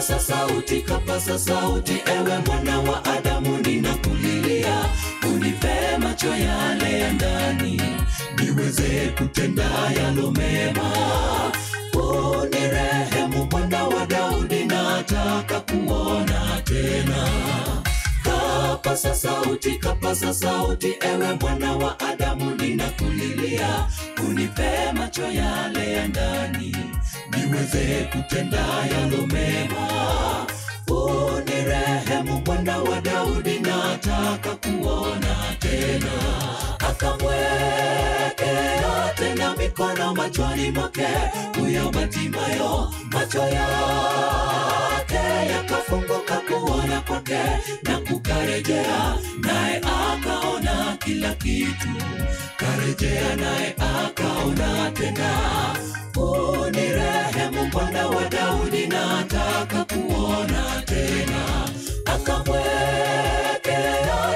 kapasa sauti, ewe mwana wa Adamu ninakulilia, unipe macho yale ya ndani, niweze kutenda yalo mema. Unirehemu Bwana wa Daudi, nataka kuona tena. Kapasa sauti, ewe mwana wa Adamu ninakulilia, unipe macho yale ya ndani, niweze kutenda yalo mema. Unirehemu Bwana wa Daudi, nataka kuona tena. Akamwekea tena mikono machoni mwake huyo Batimayo, macho yake yakafunguka kuona kwake na kukarejea, naye akaona kila kitu. Karejea naye akaona tena. Unirehemu Bwana wa Daudi, nataka kuona tena. Akamwekea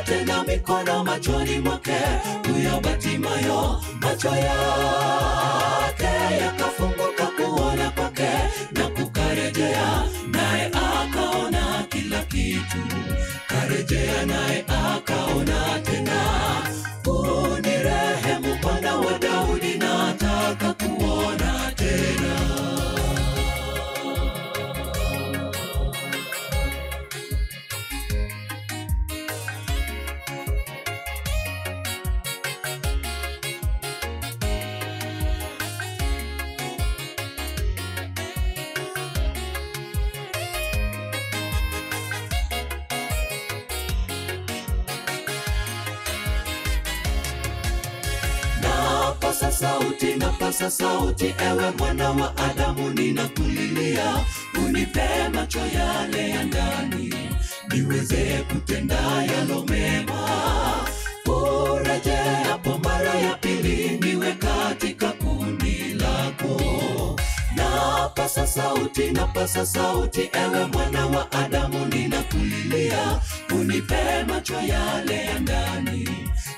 tena mikono machoni mwake huyo Batimayo, macho yake yakafunguka kuona kwake na kukarejea, naye akaona kila kitu. Karejea naye akaona tena. Unirehemu Bwana wa Daudi, nataka kuona tena. Napasa sauti, ewe mwana wa Adamu ninakulilia, unipe macho yale ya ndani, niweze kutenda yalo mema. Urejeapo mara ya pili, niwe katika kundi lako. Napasa sauti, ewe mwana wa Adamu ninakulilia, unipe macho yale ya ndani,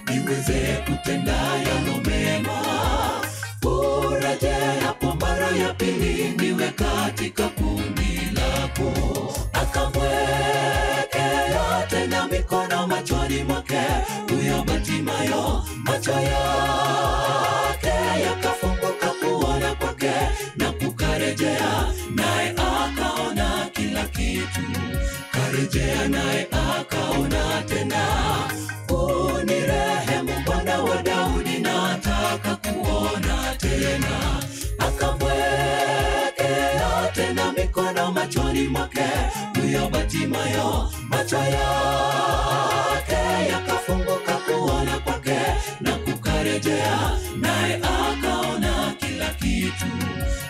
niweze kutenda yalo mema. Urejeapo mara ya pili, niwe katika kundi lako. Akamwekea tena mikono machoni mwake huyo Batimayo, macho yake yakafunguka kuona kwake na kukarejea, naye akaona kila kitu. Karejea naye akaona tena. Unirehemu Bwana wa Daudi, nataka kuona tena. Akamwekea tena mikono machoni mwake huyo Batimayo, macho yake yakafunguka kuona kwake na kukarejea, naye akaona kila kitu.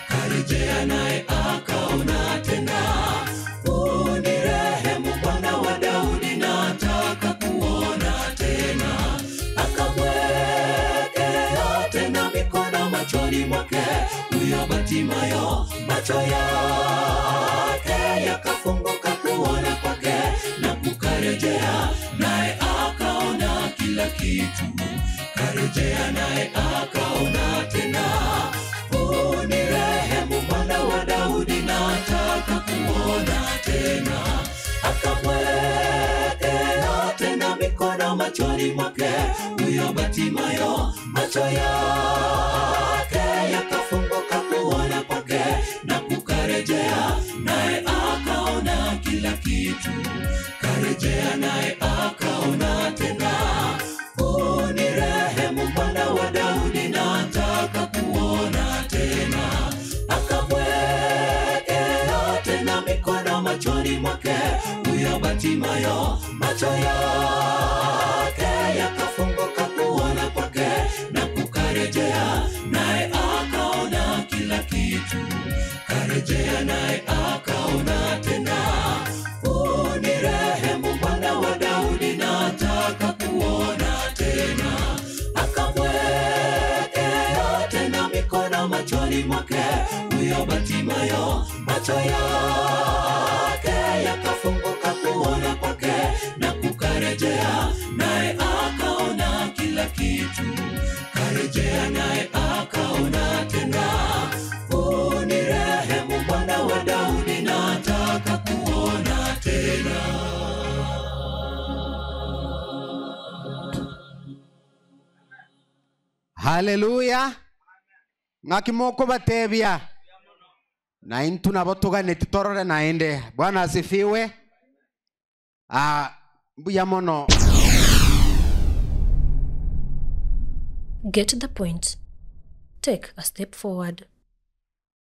Karejea naye akaona tena. Unirehemu Bwana wa Daudi, nataka kuona tena. Akamwekea tena mikono machoni mwake huyo Batimayo, macho yake yakafunguka kuona kwake na kukarejea, naye akaona kila kitu. Karejea naye akaona tena. Unirehemu Bwana wa Daudi, nataka kuona tena. Akamwekea tena mikono machoni mwake huyo Batimayo, macho yake yakafunguka kuona kwake na kukarejea, naye akaona kila kitu. Karejea naye akaona tena. Unirehemu Bwana wa Daudi, nataka kuona tena. Akamwekea tena mikono machoni mwake huyo Batimayo, macho yake yakafunguka kuona kwake na kukarejea, naye akaona kila kitu. Karejea naye akaona tena. Unirehemu Bwana wa Daudi, nataka kuona tena. Akamwekea tena mikono machoni mwake huyo Batimayo, macho yake yakafunguka kuona kwake na kukarejea, naye akaona kila kitu. Karejea naye akaona tena. Unirehemu Bwana wa Daudi, nataka Hallelujah. Ngakimoko batebia. Na intu na botoga netitorore naende. Bwana asifiwe. Mbuya mono. Get the point. Take a step forward.